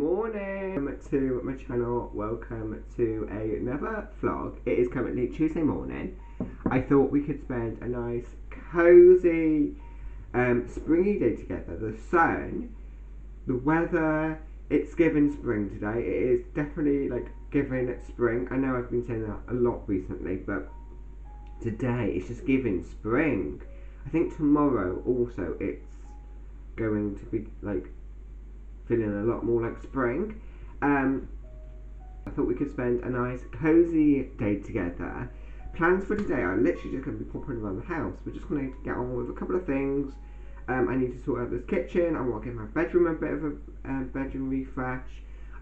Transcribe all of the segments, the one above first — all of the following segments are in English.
morning to my channel. Welcome to another vlog. It is currently Tuesday morning. I thought we could spend a nice cozy springy day together. The sun, the weather, it's given spring today. It is definitely like giving spring. I know I've been saying that a lot recently, but today it's just giving spring. I think tomorrow also it's going to be like feeling a lot more like spring. I thought we could spend a nice cozy day together. Plans for today are literally just going to be popping around the house. We're just going to get on with a couple of things. I need to sort out this kitchen. I want to give my bedroom a bit of a bedroom refresh.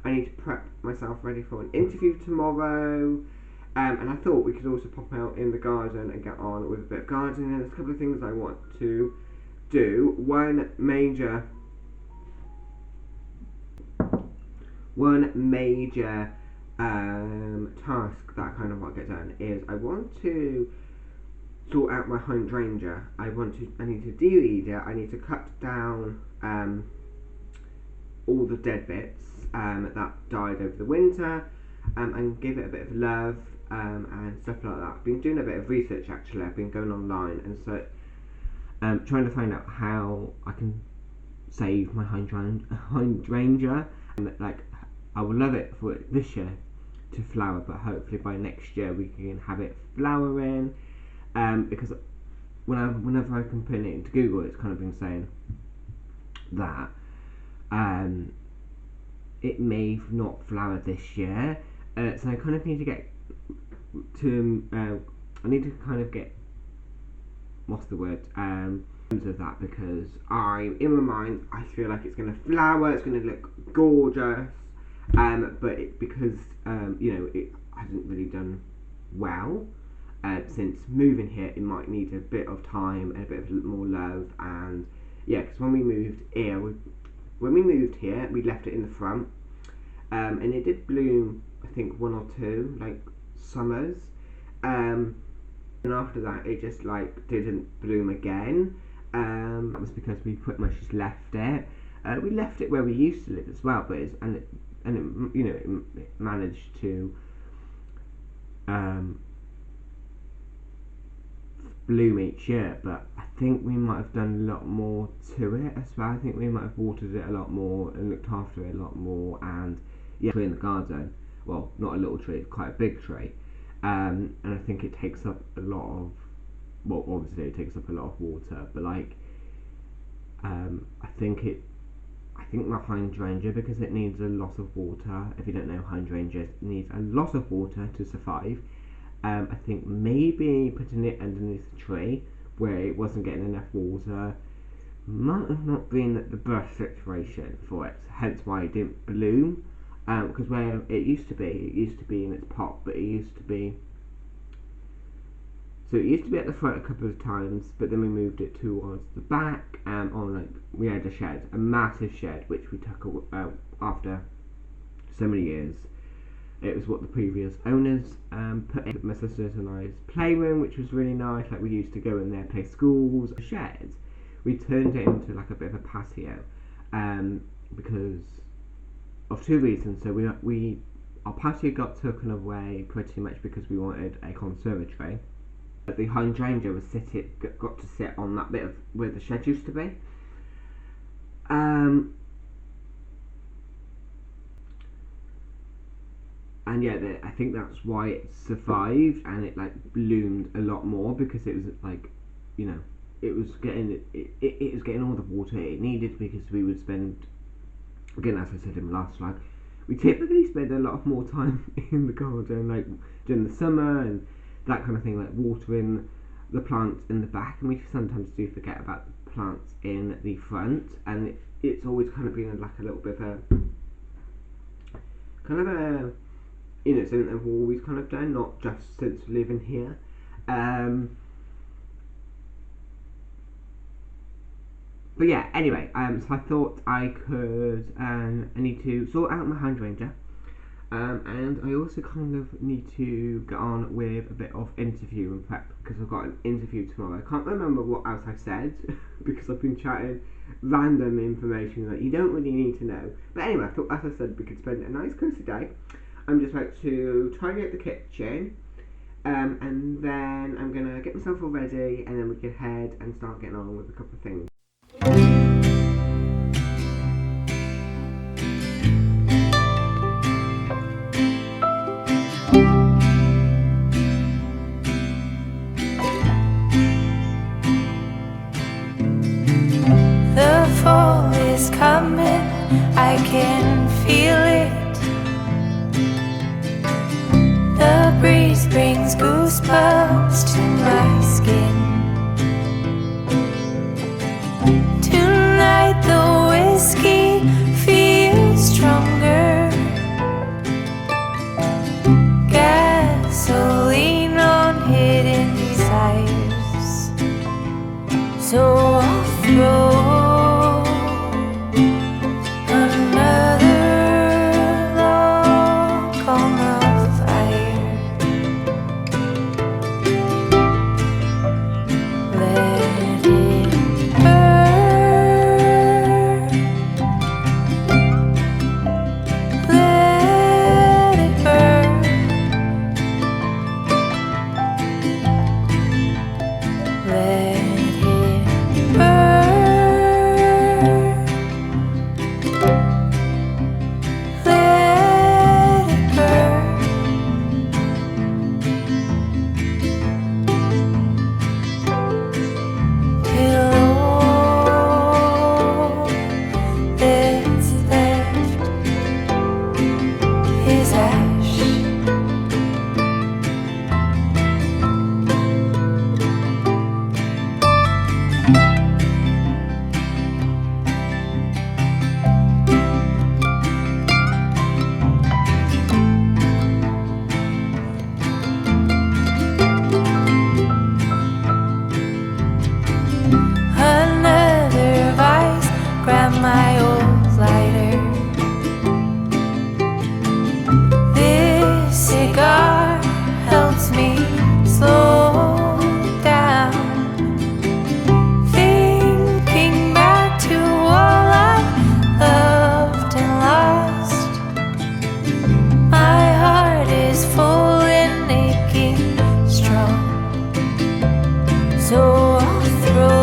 I need to prep myself ready for an interview tomorrow. And I thought we could also pop out in the garden and get on with a bit of gardening. There's a couple of things I want to do. One major task that I kind of want to get done is I want to sort out my hydrangea. I need to de-weed it. I need to cut down all the dead bits that died over the winter and give it a bit of love and stuff like that. I've been doing a bit of research actually. I've been going online and so trying to find out how I can save my hydrangea. Like, I would love it for this year to flower, but hopefully by next year we can have it flowering. Because whenever I can put it into Google, it's kind of been saying that it may not flower this year. So I kind of need to get to I need to kind of get what's the word of that, because in my mind I feel like it's going to flower, it's going to look gorgeous, but because it hasn't really done well since moving here, it might need a bit of time and a bit of more love. And yeah, because when we moved here we left it in the front, and it did bloom I think one or two like summers, and after that it just like didn't bloom again. That was because we pretty much just left it. We left it where we used to live as well, but it managed to bloom each year. But I think we might have done a lot more to it as well. I think we might have watered it a lot more and looked after it a lot more. And yeah, tree in the garden, well, not a little tree, it's quite a big tree, and I think it takes up a lot of, well, obviously it takes up a lot of water, but like I think my hydrangea, because it needs a lot of water. If you don't know, hydrangea needs a lot of water to survive. I think maybe putting it underneath the tree where it wasn't getting enough water might have not been the best situation for it, hence why it didn't bloom. Because where it used to be in its pot, but it used to be at the front a couple of times, but then we moved it towards the back. We had a shed, a massive shed, which we took after so many years. It was what the previous owners put in my sisters and I's playroom, which was really nice. Like, we used to go in there, play schools. The shed, we turned it into like a bit of a patio, because of two reasons. So our patio got taken away pretty much because we wanted a conservatory. But the hydrangea got to sit on that bit of where the shed used to be. And yeah, I think that's why it survived and it like bloomed a lot more, because it was like, it was getting all the water it needed, because we would spend, again, as I said in my last vlog, we typically spend a lot more time in the garden, like during the summer and that kind of thing, like watering the plants in the back, and we sometimes do forget about the plants in the front. And it's always kind of been like a little bit of a something that we've always kind of done, not just since living here. But yeah, anyway, so I thought I need to sort out my hydrangea. And I also kind of need to get on with a bit of interview and prep because I've got an interview tomorrow. I can't remember what else I said because I've been chatting random information that you don't really need to know. But anyway, I thought, as I said, we could spend a nice cozy day. I'm just about to tidy up the kitchen, and then I'm gonna get myself all ready, and then we can head and start getting on with a couple of things. The fall is coming, I can feel it. The breeze brings goosebumps to my skin. Tonight the whiskey feels stronger. Gasoline on hidden desires. So I'll throw my old lighter. This cigar helps me slow down, thinking back to all I loved and lost. My heart is full and aching strong, so I'll throw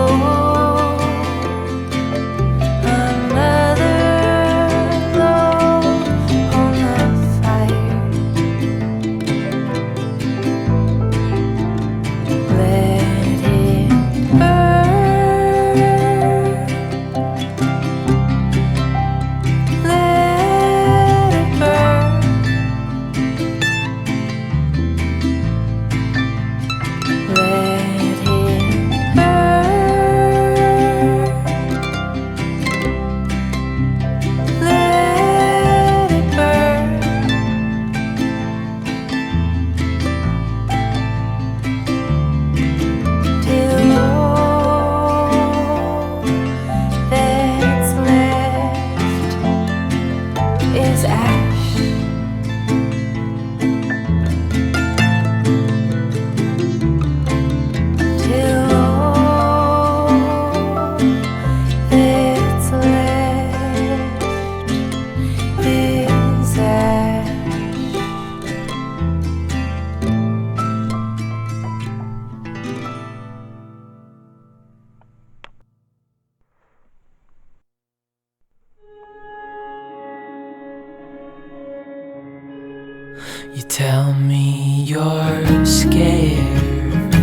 You tell me you're scared.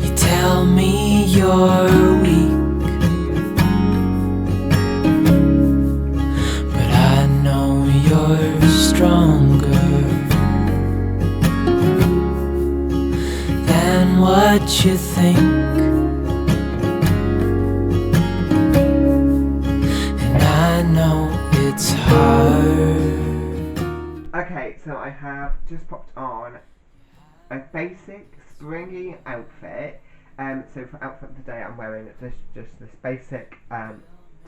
You tell me you're weak, but I know you're stronger than what you think. And I know it's hard. Okay, so I have just popped on a basic springy outfit. So for outfit of the day, I'm wearing just this basic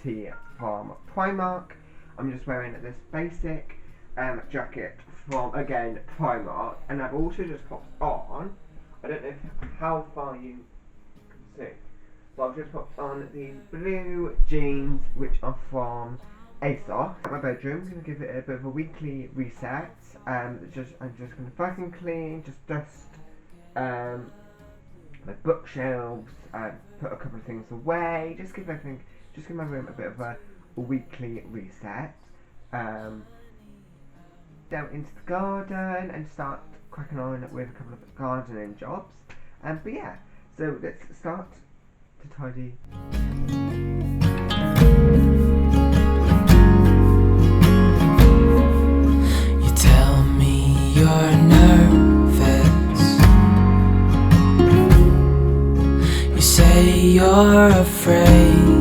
tee from Primark. I'm just wearing this basic jacket from, again, Primark, and I've also just popped on, I don't know how far you can see, but I've just popped on these blue jeans, which are from ASOS. At my bedroom, I'm going to give it a bit of a weekly reset. I'm just going to vacuum clean, just dust my bookshelves, put a couple of things away, just give my room a bit of a weekly reset. Down into the garden and start cracking on with a couple of gardening jobs. But yeah, so let's start to tidy. You tell me you're nervous. You say you're afraid.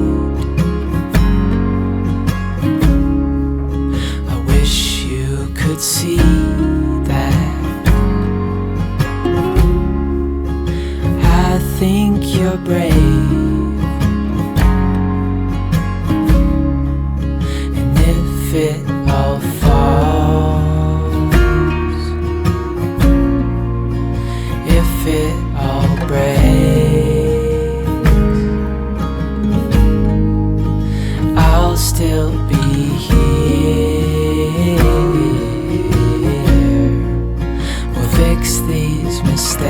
I wish you could see that. I think you're brave. And if it all falls, if it all breaks, I'll still be here. We'll fix these mistakes.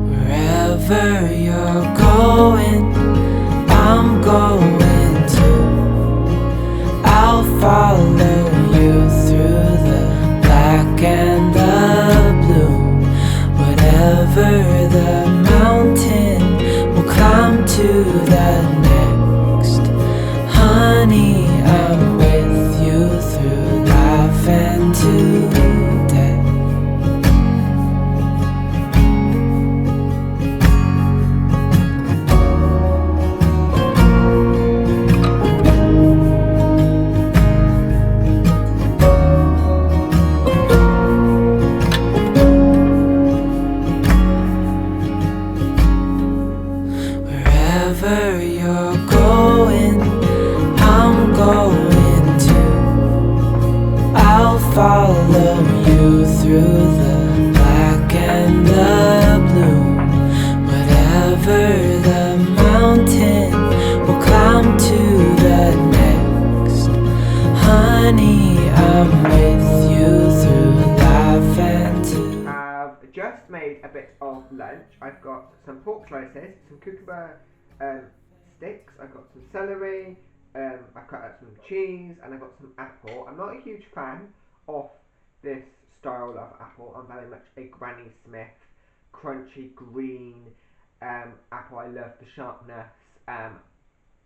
Wherever you're going, I'm going to. I'll follow you through the black and the blue. Whatever the mountain, we'll climb to the next. Honey, I'm with you through life and to death. Wherever you're going, I'm going to. I'll follow you through the black and the blue. Whatever the mountain, we'll climb to the next. Honey, I'm with you through life and to. I've just made a bit of lunch. I've got some pork slices, some cucumber sticks, I've got some celery, I've cut out some cheese, and I've got some apple. I'm not a huge fan of this style of apple. I'm very much a Granny Smith, crunchy green apple. I love the sharpness.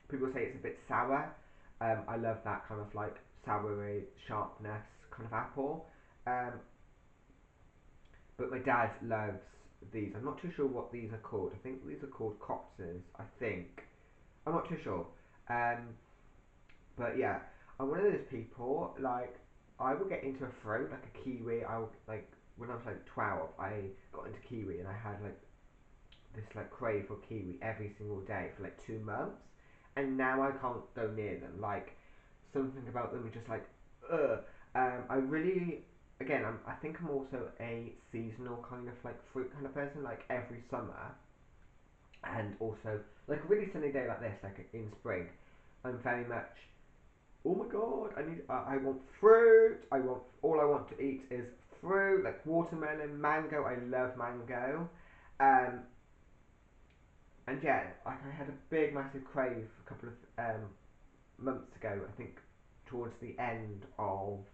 People say it's a bit sour. I love that kind of like soury sharpness kind of apple. But my dad loves these. I'm not too sure what these are called. I think these are called copses, I think. I'm not too sure. But yeah, I'm one of those people, like, I will get into a fruit, like a kiwi. When I was like 12, I got into kiwi and I had like this like crave for kiwi every single day for like 2 months. And now I can't go near them. Like, something about them is just like, ugh. I really, again, I think I'm also a seasonal kind of like fruit kind of person. Like every summer, and also like a really sunny day like this, like in spring, I'm very much, oh my god, I want fruit. All I want to eat is fruit, like watermelon, mango. I love mango. Um, and yeah, like I had a big massive crave a couple of months ago. I think towards the end of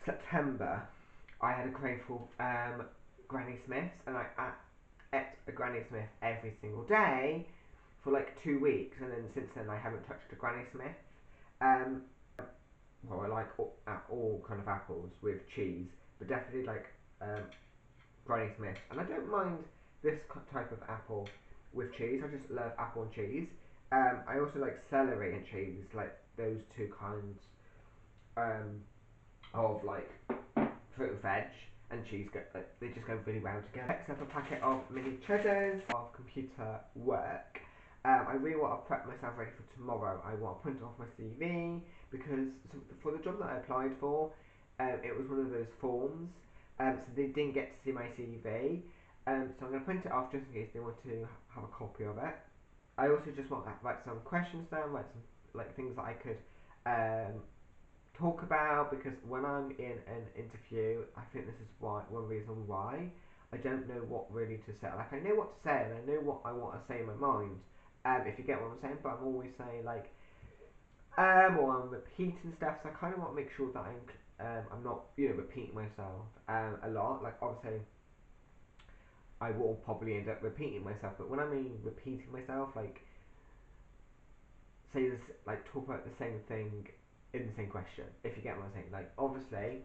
September, I had a crave for Granny Smiths, and I ate a Granny Smith every single day for like 2 weeks, and then since then I haven't touched a Granny Smith. Um, well, I like all kind of apples with cheese, but definitely like Granny Smith, and I don't mind this type of apple with cheese. I just love apple and cheese. I also like celery and cheese, like those two kinds of like fruit and veg and cheese. They just go really well together. Next up, a packet of mini cheddars of computer work. I really want to prep myself ready for tomorrow. I want to print off my CV because for the job that I applied for, it was one of those forms, so they didn't get to see my CV. So I'm going to print it off just in case they want to have a copy of it. I also just want to write some questions down, write some like things that I could talk about, because when I'm in an interview, I think this is one reason why I don't know what really to say. Like, I know what to say and I know what I want to say in my mind, if you get what I'm saying, but I'm always saying like, or I'm repeating stuff, so I kind of want to make sure that I'm not, repeating myself a lot. Like, obviously, I will probably end up repeating myself, but when I mean repeating myself, like, say this, like, talk about the same thing in the same question, if you get what I'm saying. Like, obviously,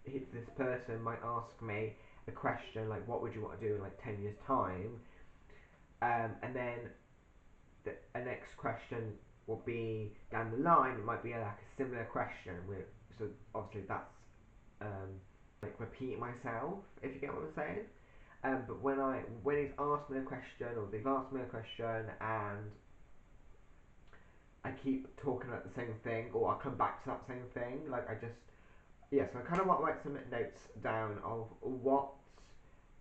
if this person might ask me a question like, what would you want to do in like 10 years time, and then a next question will be down the line, it might be like a similar question with, so obviously that's like repeating myself, if you get what I'm saying. But when he's asked me a question, or they've asked me a question, and I keep talking about the same thing, or I come back to that same thing, like so I kind of want to write some notes down of what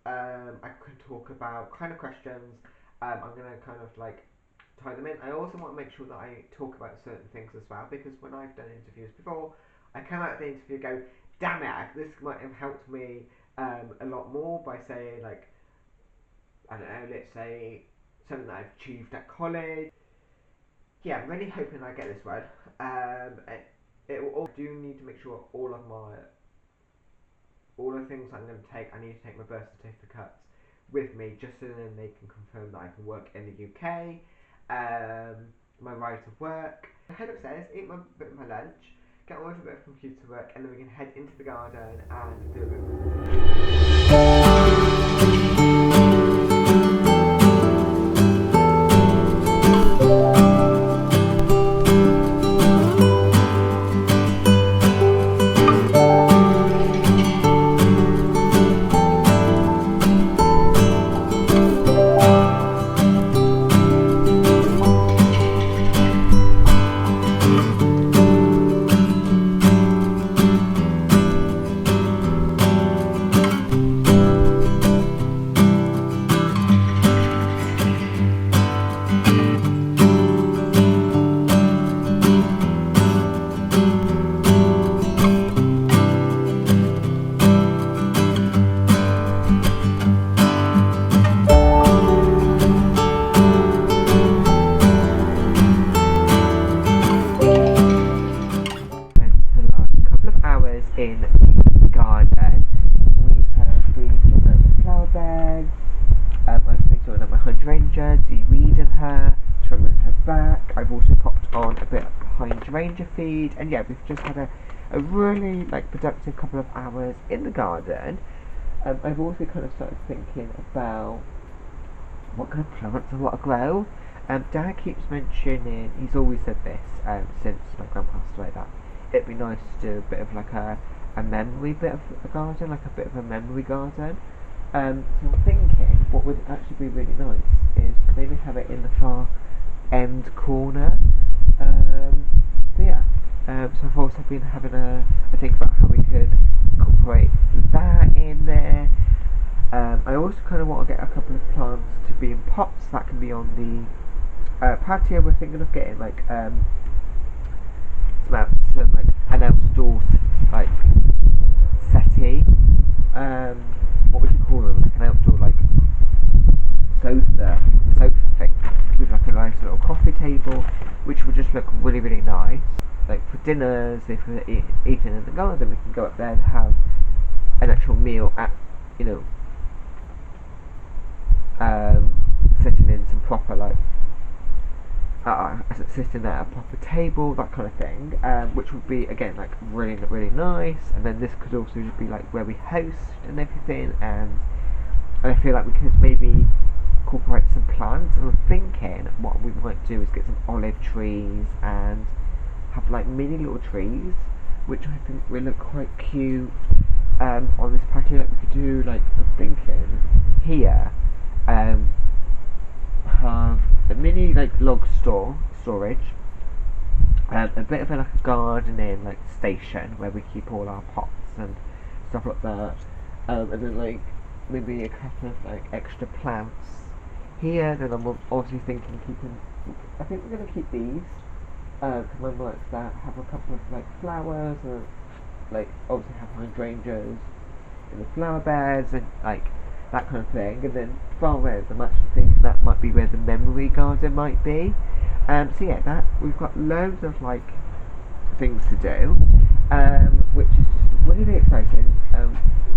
I can talk about, kind of questions. I'm going to kind of like tie them in. I also want to make sure that I talk about certain things as well, because when I've done interviews before, I come out of the interview and go, damn it, this might have helped me a lot more by saying, like, I don't know, let's say something that I've achieved at college. Yeah, I'm really hoping I get this one. It will, I do need to make sure all the things I'm going to take, I need to take my birth certificates with me, just so then they can confirm that I can work in the UK, my right of work. Head upstairs, eat my bit of my lunch, get on with a bit of computer work, and then we can head into the garden and do a bit in the garden. We have been sorting out the flower beds. I've been sorting out my hydrangea, de-weeding her, trimming her back. I've also popped on a bit of hydrangea feed, and yeah, we've just had a really like productive couple of hours in the garden. I've also kind of started thinking about what kind of plants I want to grow. Dad keeps mentioning, he's always said this since my grandpa passed away, that it'd be nice to do a bit of like a memory bit of a garden, like a bit of a memory garden. So I'm thinking what would actually be really nice is maybe have it in the far end corner. So yeah, so I've also been having a think about how we could incorporate that in there. I also kind of want to get a couple of plants to be in pots that can be on the patio. We're thinking of getting like some like an outdoor like settee. What would you call them? Like an outdoor like sofa thing with like a nice little coffee table, which would just look really really nice. Like for dinners, if we're eating in the garden, we can go up there and have an actual meal at, sitting in some proper like sitting at a proper table, that kind of thing, which would be again like really really nice. And then this could also just be like where we host and everything, and I feel like we could maybe incorporate some plants. And I'm thinking what we might do is get some olive trees and have like mini little trees, which I think will look quite cute on this patio. Like we could do like, I'm thinking here, have a mini like log storage, a bit of like a gardening like station where we keep all our pots and stuff like that, and then like maybe a couple of like extra plants here. Then I'm obviously thinking keeping. I think we're gonna keep these. Because my mum likes that. Have a couple of like flowers and like obviously have hydrangeas in the flower beds and like that kind of thing. And then far ends, I'm actually thinking that might be where the memory garden might be. So yeah, that we've got loads of like things to do, which is just really exciting.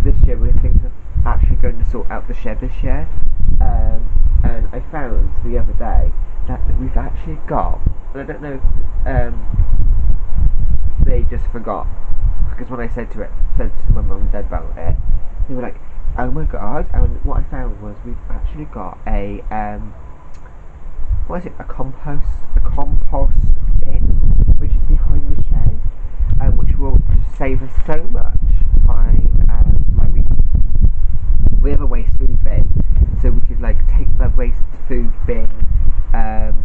This year we're thinking of actually going to sort out the shed this year, and I found the other day that we've actually got, and I don't know if they just forgot, because when I said to my mum and dad about it, they were like, oh my god. And what I found was we've actually got a what is it, a compost bin, which is behind the shed, which will just save us so much time. Like we have a waste food bin, so we could like take the waste food bin and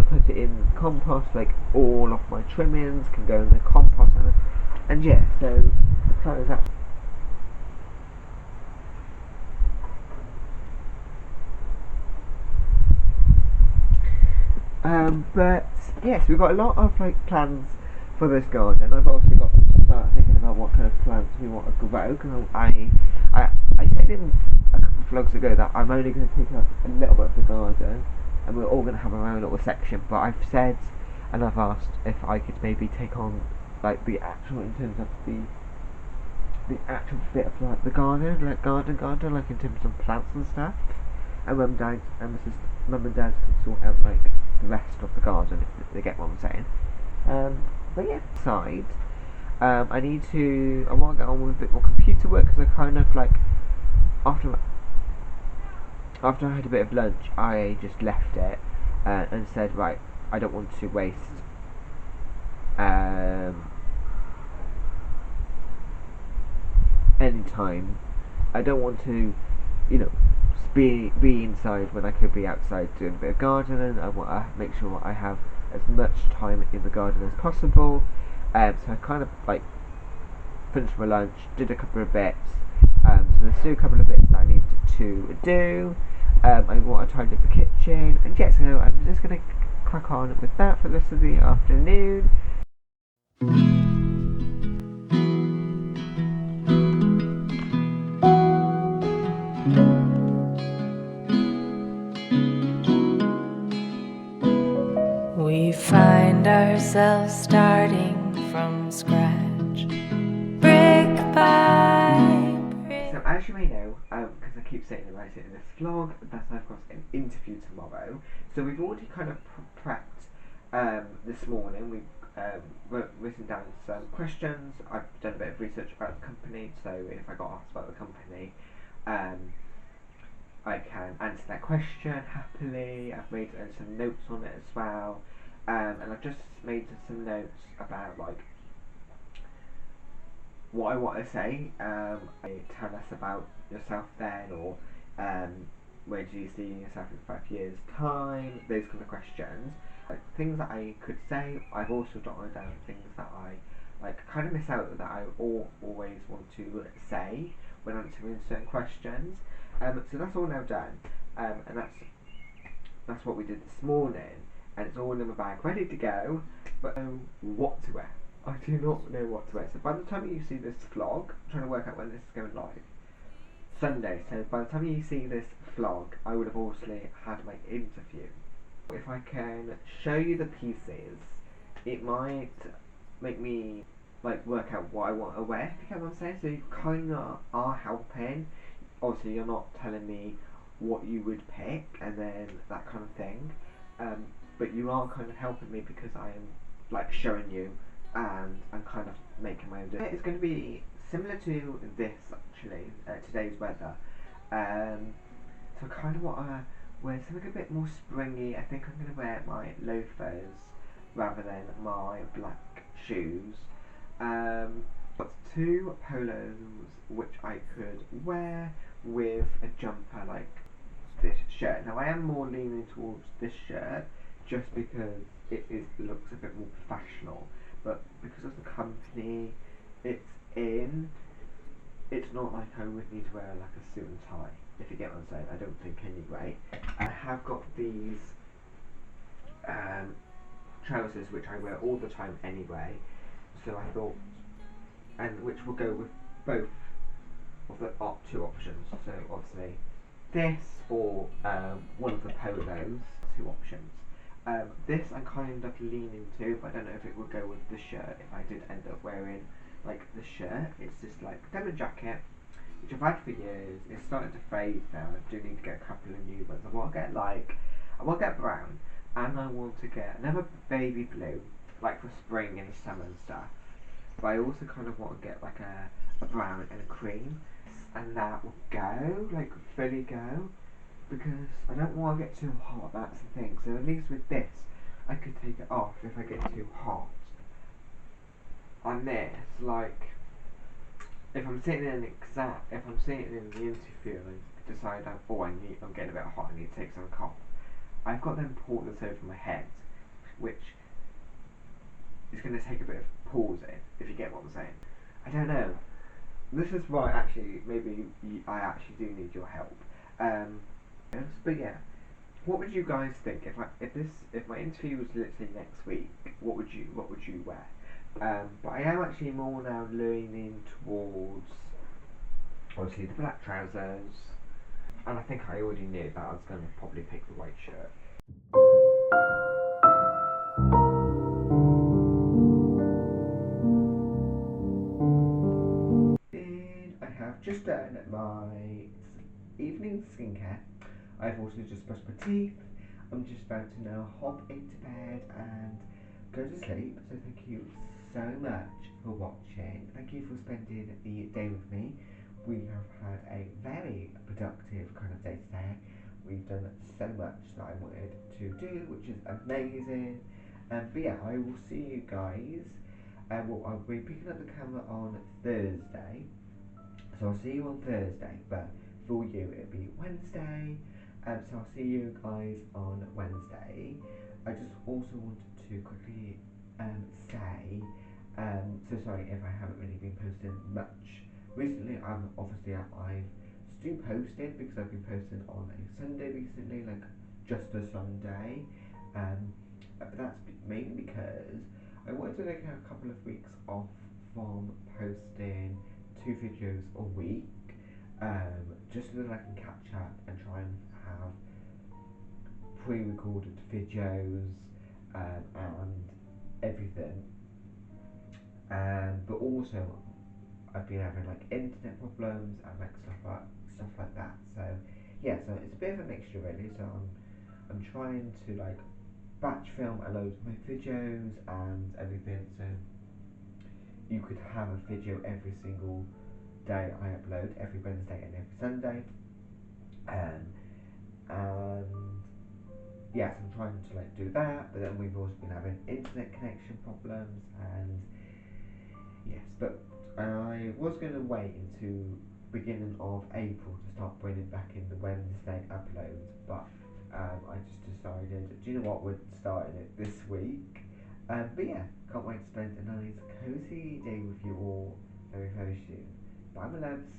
put it in compost. Like all of my trimmings can go in the compost, and yeah, so the plan is that. But yes, we've got a lot of like plans for this garden. I've also got to start thinking about what kind of plants we want to grow. Because I said in a couple of vlogs ago that I'm only going to take up a little bit of the garden, and we're all going to have our own little section. But I've said, and I've asked if I could maybe take on like the actual, in terms of the actual bit of like the garden, like garden, like in terms of plants and stuff. And mum and dad can sort out like the rest of the garden, if they get what I'm saying. But yeah, aside, I want to get on with a bit more computer work, because I kind of like after I had a bit of lunch, I just left it and said, right, I don't want to waste any time. I don't want to, you know, be inside when I could be outside doing a bit of gardening. I want to make sure I have as much time in the garden as possible. So I kind of like finished my lunch, did a couple of bits. So there's still a couple of bits that I need to do. I want to tidy up the kitchen, and yeah, so I'm just going to crack on with that for the rest of the afternoon. We find ourselves starting from scratch, brick by brick. So as you may know, because I keep saying about it in this vlog, that I've got an interview tomorrow. So we've already kind of prepped this morning. We've written down some questions. I've done a bit of research about the company, so if I got asked about the company, I can answer that question happily. I've made some notes on it as well, and I've just made some notes about like what I want to say. Tell us about yourself then, or where do you see yourself in 5 years' time? Those kind of questions. Like things that I could say. I've also jotted down things that I like kind of miss out, that I always want to say when answering certain questions. So that's all now done, and that's what we did this morning, and it's all in my bag, ready to go. But what to wear? I do not know what to wear. So by the time you see this vlog, I'm trying to work out when this is going live. Sunday. So by the time you see this vlog, I would have obviously had my interview. If I can show you the pieces, it might make me like work out what I want to wear. If you get what I'm saying? So you kind of are helping. Obviously, you're not telling me what you would pick and then that kind of thing, but you are kind of helping me, because I am like showing you, and I'm kind of making my own decision. It's going to be similar to this actually, today's weather. So I kind of want to wear something a bit more springy. I think I'm going to wear my loafers rather than my black shoes. Got 2 polos which I could wear with a jumper, like this shirt. Now I am more leaning towards this shirt just because looks a bit more professional, but because of the company it's in, it's not like I would need to wear like a suit and tie, if you get what I'm saying. I don't think anyway. I have got these trousers which I wear all the time anyway, so I thought, and which will go with both of the two options. So obviously this or one of the polos, two options. This I'm kind of leaning to, but I don't know if it would go with the shirt if I did end up wearing like the shirt. It's just like denim jacket, which I've had for years. It's starting to fade now. I do need to get a couple of new ones. I want to get brown, and I want to get another baby blue, like for spring and summer and stuff. But I also kind of want to get like a brown and a cream, and that will go, like fully go, because I don't want to get too hot, that's the thing. So at least with this, I could take it off if I get too hot. On this, like, if I'm sitting in the interview and I decide I'm getting a bit hot, I need to take some off, I've got them pulled this over my head, which is going to take a bit of pausing, if you get what I'm saying. I don't know. This is why actually maybe I actually do need your help. But yeah, what would you guys think if my interview was literally next week? What would you wear? But I am actually more now leaning towards obviously the black trousers, and I think I already knew that I was going to probably pick the white shirt. I have just done my evening skincare. I've also just brushed my teeth. I'm just about to now hop into bed and go to sleep. So thank you so much for watching. Thank you for spending the day with me. We have had a very productive kind of day today. We've done so much that I wanted to do, which is amazing. But yeah, I will see you guys. I'll be picking up the camera on Thursday. So I'll see you on Thursday, but for you it'll be Wednesday. So I'll see you guys on Wednesday. I just also wanted to quickly say, so sorry if I haven't really been posting much recently. I've still posted because I've been posting on a Sunday recently, like just a Sunday. But that's mainly because I wanted to take a couple of weeks off from posting 2 videos a week, just so that I can catch up and try and have pre-recorded videos and everything. But also I've been having like internet problems and like stuff like that. So yeah, so it's a bit of a mixture really. So I'm trying to like batch film a load of my videos and everything, so you could have a video every single day I upload, every Wednesday and every Sunday. And yes, I'm trying to like do that, but then we've also been having internet connection problems, and yes, but I was going to wait until beginning of April to start bringing back in the Wednesday uploads, but I just decided, do you know what, we're starting it this week. But yeah, can't wait to spend a nice cozy day with you all very, very soon. Bye, my loves.